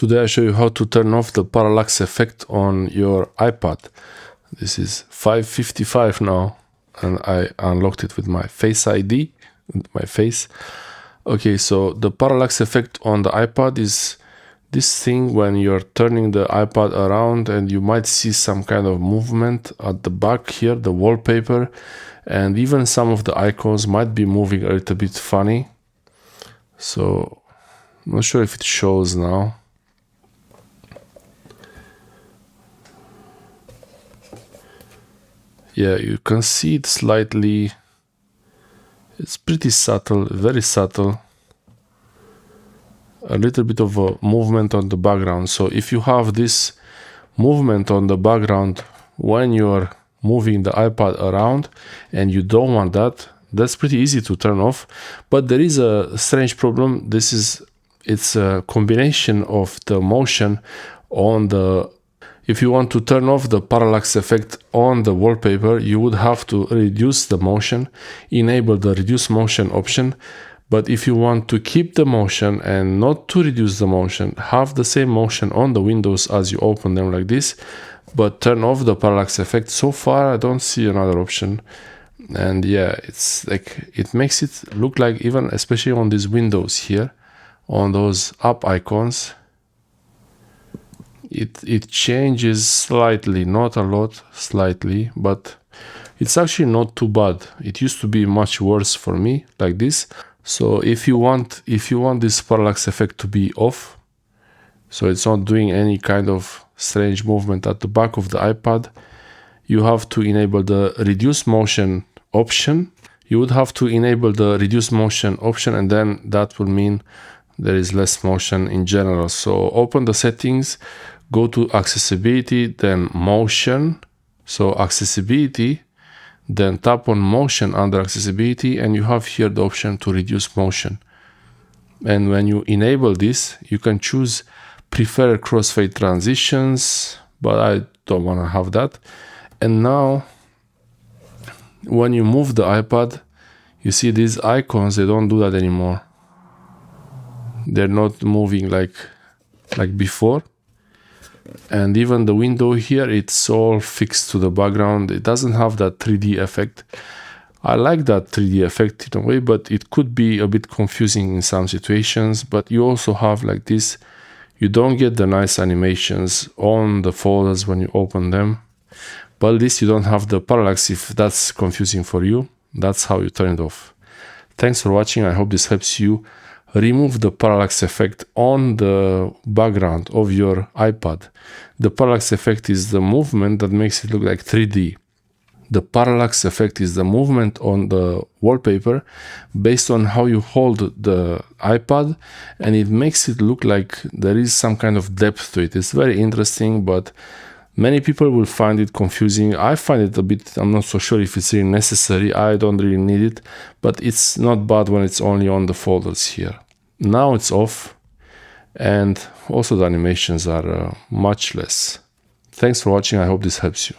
Today I show you how to turn off the parallax effect on your iPad. This is 5:55 now, and I unlocked it with my Face ID, with my face. Okay, so the parallax effect on the iPad is this thing when you're turning the iPad around and you might see some kind of movement at the back here, the wallpaper, and even some of the icons might be moving a little bit funny. So I'm not sure if it shows now. Yeah, you can see it slightly. It's pretty subtle, very subtle. A little bit of a movement on the background. So if you have this movement on the background when you're moving the iPad around and you don't want that, that's pretty easy to turn off. But there is a strange problem. It's a combination of the motion on the... If you want to turn off the parallax effect on the wallpaper, you would have to reduce the motion, enable the reduce motion option. But if you want to keep the motion and not to reduce the motion, have the same motion on the windows as you open them like this, but turn off the parallax effect. So far, I don't see another option. And yeah, it's like, it makes it look like, even especially on these windows here, on those up icons, it changes slightly, not a lot, slightly, but it's actually not too bad. It used to be much worse for me, like this. So if you want this parallax effect to be off, so it's not doing any kind of strange movement at the back of the iPad, you have to enable the reduce motion option. You would have to enable the reduce motion option, and then that will mean there is less motion in general. So open the settings, go to accessibility, then motion. So accessibility, then tap on motion under accessibility, and you have here the option to reduce motion. And when you enable this, you can choose prefer crossfade transitions, but I don't want to have that. And now when you move the iPad, you see these icons, they don't do that anymore. They're not moving like before. And even the window here, it's all fixed to the background. It doesn't have that 3D effect. I like that 3D effect in a way, but it could be a bit confusing in some situations. But you also have like this, you don't get the nice animations on the folders when you open them. But at least you don't have the parallax if that's confusing for you. That's how you turn it off. Thanks for watching. I hope this helps you remove the parallax effect on the background of your iPad. The parallax effect is the movement that makes it look like 3D. The parallax effect is the movement on the wallpaper based on how you hold the iPad, and it makes it look like there is some kind of depth to it. It's very interesting, but many people will find it confusing. I find it a bit, I'm not so sure if it's really necessary. I don't really need it, but it's not bad when it's only on the folders here. Now it's off, and also the animations are much less. Thanks for watching. I hope this helps you.